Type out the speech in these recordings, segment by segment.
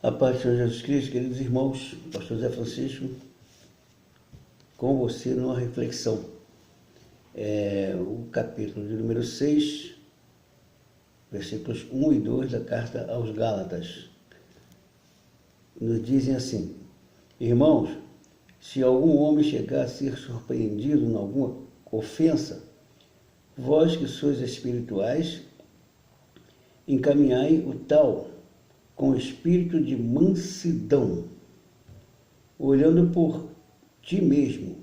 A paz do Senhor Jesus Cristo, queridos irmãos, pastor Zé Francisco, com você numa reflexão. O capítulo de número 6, versículos 1 e 2 da carta aos Gálatas. Nos dizem assim: irmãos, se algum homem chegar a ser surpreendido em alguma ofensa, vós que sois espirituais, encaminhai o tal com espírito de mansidão, olhando por ti mesmo,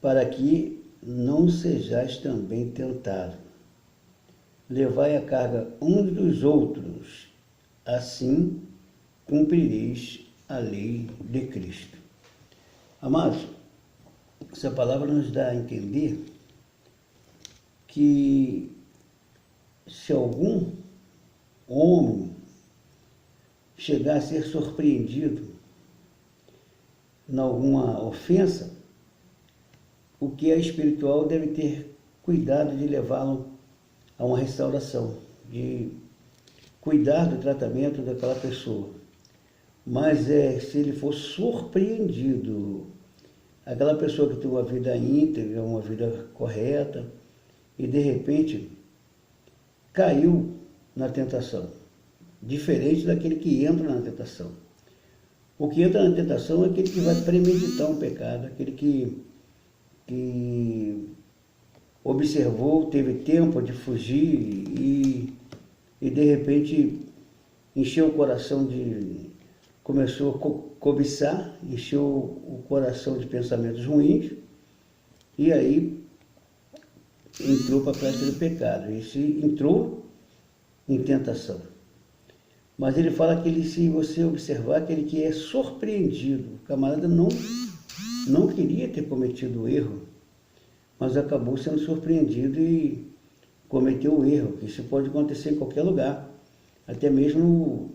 para que não sejais também tentados. Levai a carga uns dos outros, assim cumprireis a lei de Cristo. Amados, essa palavra nos dá a entender que se algum homem chegar a ser surpreendido em alguma ofensa, o que é espiritual deve ter cuidado de levá-lo a uma restauração, de cuidar do tratamento daquela pessoa. Mas se ele for surpreendido, aquela pessoa que tem uma vida íntegra, uma vida correta, e de repente caiu na tentação, diferente daquele que entra na tentação. O que entra na tentação é aquele que vai premeditar um pecado, aquele que observou, teve tempo de fugir e de repente encheu o coração começou a cobiçar, encheu o coração de pensamentos ruins e aí entrou para a prática do pecado. E se entrou em tentação. Mas ele fala que se você observar, aquele que é surpreendido, o camarada não queria ter cometido o erro, mas acabou sendo surpreendido e cometeu o erro, que isso pode acontecer em qualquer lugar, até mesmo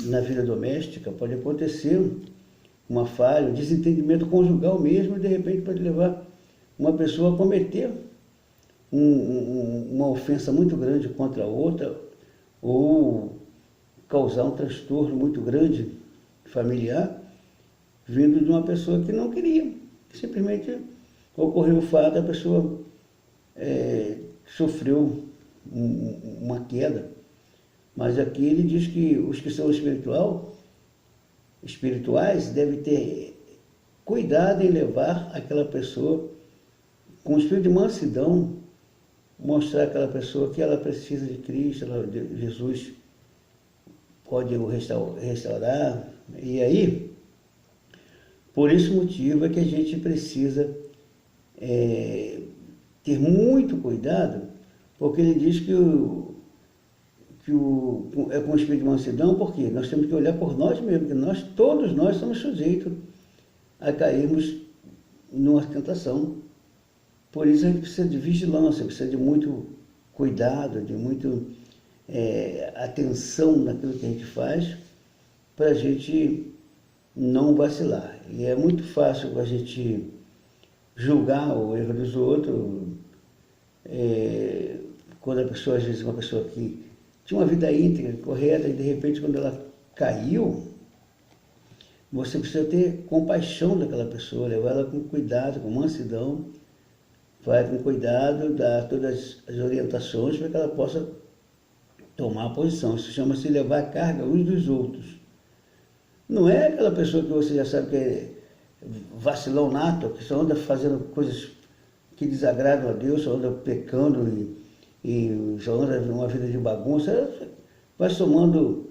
na vida doméstica, pode acontecer uma falha, um desentendimento conjugal mesmo, e de repente pode levar uma pessoa a cometer uma ofensa muito grande contra a outra, ou causar um transtorno muito grande familiar, vindo de uma pessoa que não queria. Simplesmente ocorreu o fato, a pessoa sofreu uma queda. Mas aqui ele diz que os que são espirituais devem ter cuidado em levar aquela pessoa com o espírito de mansidão, mostrar àquela pessoa que ela precisa de Cristo, Jesus pode o restaurar. E aí, por esse motivo é que a gente precisa ter muito cuidado, porque ele diz que é com o espírito de mansidão, porque nós temos que olhar por nós mesmos, que todos nós somos sujeitos a cairmos numa tentação. Por isso a gente precisa de vigilância, precisa de muito cuidado, de muito atenção naquilo que a gente faz, para a gente não vacilar. E é muito fácil a gente julgar o erro dos outros, quando a pessoa, às vezes, uma pessoa que tinha uma vida íntegra, correta, e de repente quando ela caiu, você precisa ter compaixão daquela pessoa, levar ela com cuidado, com mansidão, vai com cuidado, dar todas as orientações para que ela possa tomar a posição. Isso chama-se levar a carga uns dos outros. Não é aquela pessoa que você já sabe que é vacilão nato, que só anda fazendo coisas que desagradam a Deus, só anda pecando e só anda numa vida de bagunça, vai somando,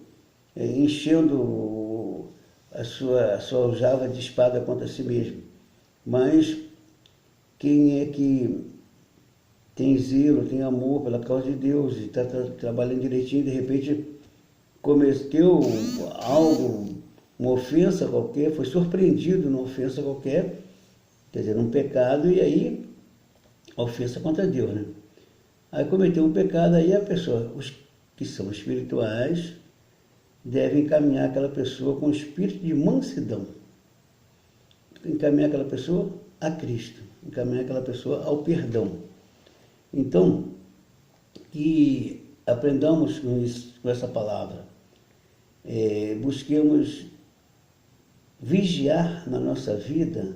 enchendo a sua aljava de espada contra si mesmo. Mas quem é que tem zelo, tem amor pela causa de Deus e está trabalhando direitinho, de repente cometeu algo, uma ofensa qualquer, foi surpreendido numa ofensa qualquer, quer dizer, num pecado, e aí a ofensa contra Deus, né? Aí cometeu um pecado, aí a pessoa, os que são espirituais, devem encaminhar aquela pessoa com espírito de mansidão, encaminhar aquela pessoa a Cristo, encaminhar aquela pessoa ao perdão. Então, que aprendamos com essa palavra. Busquemos vigiar na nossa vida,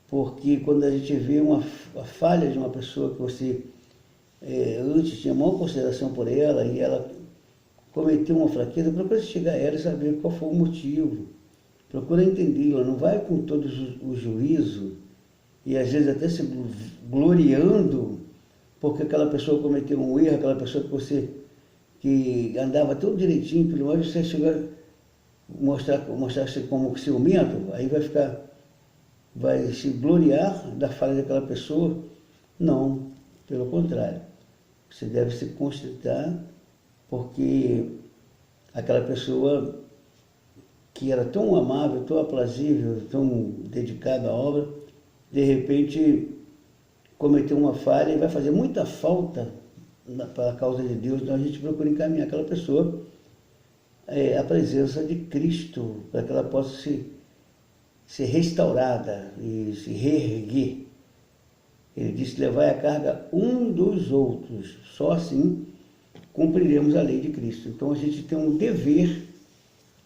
porque quando a gente vê a falha de uma pessoa que você antes tinha maior consideração por ela e ela cometeu uma fraqueza, procura chegar a ela e saber qual foi o motivo. Procura entendê-la, não vai com todo o juízo e às vezes até se gloriando porque aquela pessoa cometeu um erro, aquela pessoa que andava tudo direitinho, tudo mais, você chegar a mostrar-se como ciumento, aí vai se gloriar da falha daquela pessoa. Não, pelo contrário. Você deve se constatar porque aquela pessoa que era tão amável, tão aprazível, tão dedicada à obra, de repente cometeu uma falha e vai fazer muita falta para a causa de Deus. Então a gente procura encaminhar aquela pessoa à presença de Cristo, para que ela possa ser restaurada e se reerguer. Ele disse: levai a carga um dos outros, só assim cumpriremos a lei de Cristo. Então a gente tem um dever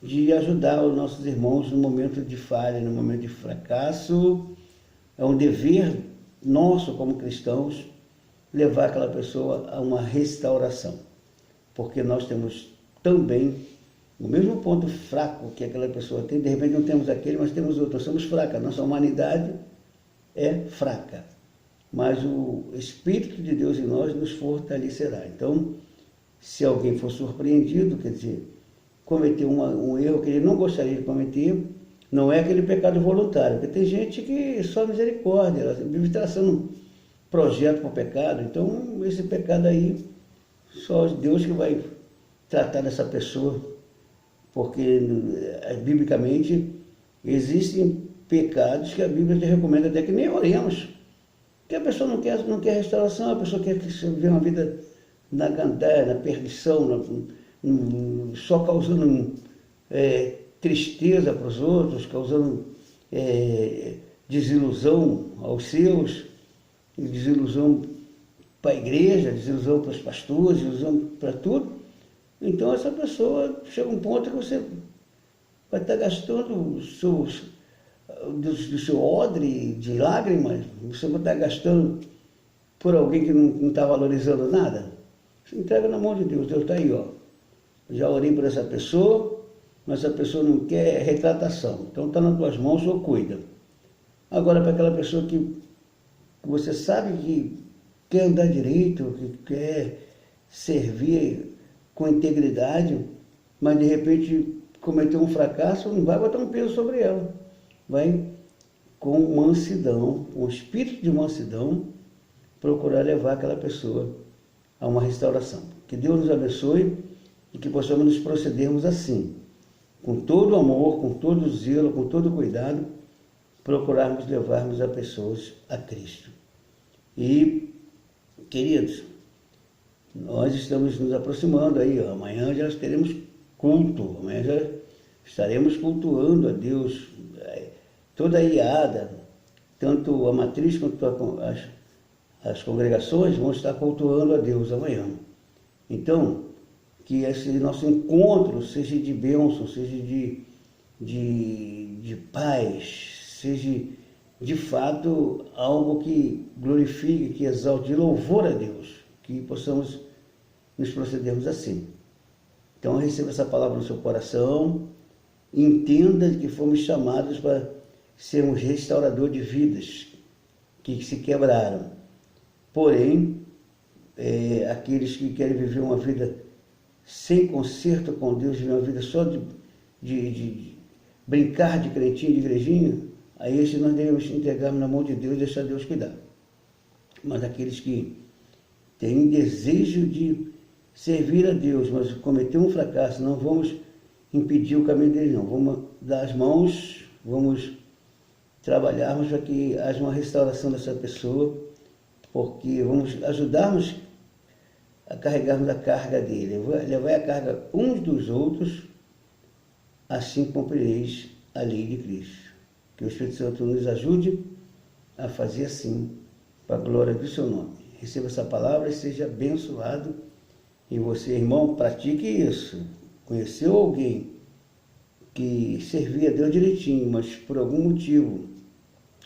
de ajudar os nossos irmãos no momento de falha, no momento de fracasso. É um dever nosso como cristãos levar aquela pessoa a uma restauração, porque nós temos também o mesmo ponto fraco que aquela pessoa tem. De repente não temos aquele, mas temos outro. Nós somos fracos, nossa humanidade é fraca, mas o Espírito de Deus em nós nos fortalecerá. Então, se alguém for surpreendido, quer dizer, cometeu um erro que ele não gostaria de cometer, não é aquele pecado voluntário, porque tem gente que só misericórdia, ela vive traçando um projeto para o pecado. Então esse pecado aí, só Deus que vai tratar dessa pessoa, porque biblicamente existem pecados que a Bíblia te recomenda até que nem oremos, porque a pessoa não quer restauração, a pessoa quer viver uma vida na gandaia, na perdição, só causando tristeza para os outros, causando desilusão aos seus, desilusão para a igreja, desilusão para os pastores, desilusão para tudo. Então essa pessoa chega a um ponto que você vai estar gastando do seu odre de lágrimas, você vai estar gastando por alguém que não está valorizando nada. Você entrega na mão de Deus. Deus está aí, ó. Já orei por essa pessoa, mas essa pessoa não quer retratação. Então está nas tuas mãos, só cuida. Agora, para aquela pessoa que você sabe que quer andar direito, que quer servir com integridade, mas de repente cometeu um fracasso, não vai botar um peso sobre ela. Vai com mansidão, com espírito de mansidão, procurar levar aquela pessoa a uma restauração. Que Deus nos abençoe e que possamos nos procedermos assim, com todo amor, com todo zelo, com todo cuidado, procurarmos levarmos as pessoas a Cristo. E, queridos, nós estamos nos aproximando aí, ó. Amanhã já teremos culto, amanhã já estaremos cultuando a Deus, toda a IADA, tanto a matriz quanto as congregações vão estar cultuando a Deus amanhã. Então, que esse nosso encontro seja de bênção, seja de paz, seja de fato algo que glorifique, que exalte, de louvor a Deus, que possamos nos procedermos assim. Então receba essa palavra no seu coração, entenda que fomos chamados para sermos restaurador de vidas que se quebraram. Porém, aqueles que querem viver uma vida sem conserto com Deus, viver uma vida só de brincar de crentinho, de igrejinha, a esse nós devemos entregarmos na mão de Deus e deixar Deus cuidar. Mas aqueles que têm desejo de servir a Deus, mas cometer um fracasso, não vamos impedir o caminho deles, não. Vamos dar as mãos, vamos trabalharmos para que haja uma restauração dessa pessoa, porque vamos ajudarmos a carregarmos a carga dele, levar a carga uns dos outros, assim cumprireis a lei de Cristo. Que o Espírito Santo nos ajude a fazer assim, para a glória do seu nome. Receba essa palavra e seja abençoado E você, irmão, pratique isso. Conheceu alguém que servia a Deus direitinho, mas por algum motivo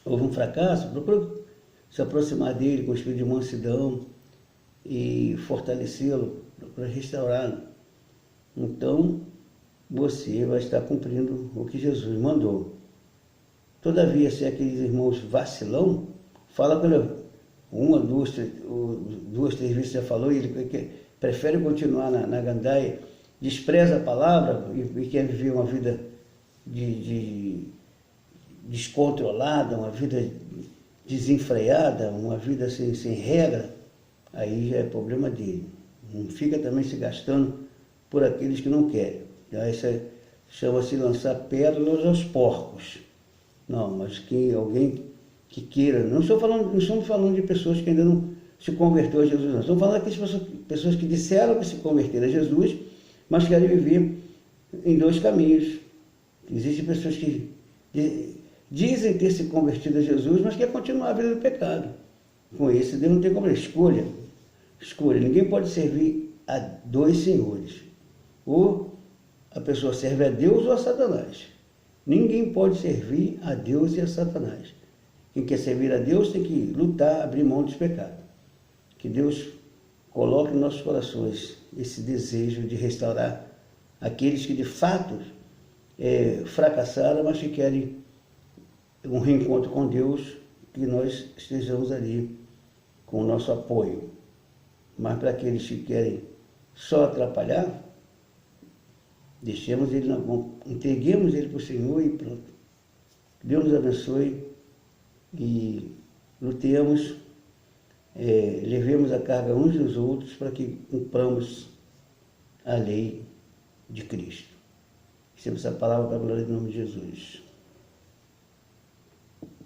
houve um fracasso, procura se aproximar dele com o espírito de mansidão e fortalecê-lo, procura restaurá-lo. Então, você vai estar cumprindo o que Jesus mandou. Todavia, se aqueles irmãos vacilão, fala com ele, uma, duas, três vezes já falou, e ele prefere continuar na gandaia, despreza a palavra e quer viver uma vida descontrolada, uma vida desenfreada, uma vida sem regra, aí já é problema dele. Não fica também se gastando por aqueles que não querem. Isso chama-se lançar pérolas aos porcos. Não, mas alguém que queira, não estamos falando de pessoas que ainda não se converteu a Jesus, não. Estamos falando daquelas pessoas que disseram que se converteram a Jesus, mas querem viver em dois caminhos. Existem pessoas que dizem ter se convertido a Jesus, mas querem continuar a vida do pecado. Com esse, Deus não tem como escolha. Ninguém pode servir a dois senhores. Ou a pessoa serve a Deus ou a Satanás. Ninguém pode servir a Deus e a Satanás. Quem quer servir a Deus tem que lutar, abrir mão dos pecados. Que Deus coloque em nossos corações esse desejo de restaurar aqueles que de fato fracassaram, mas que querem um reencontro com Deus, que nós estejamos ali com o nosso apoio. Mas para aqueles que querem só atrapalhar, deixemos ele na mão, entreguemos ele para o Senhor e pronto. Deus nos abençoe e lutemos, levemos a carga uns dos outros para que cumpramos a lei de Cristo. Receba essa palavra para a glória do nome de Jesus.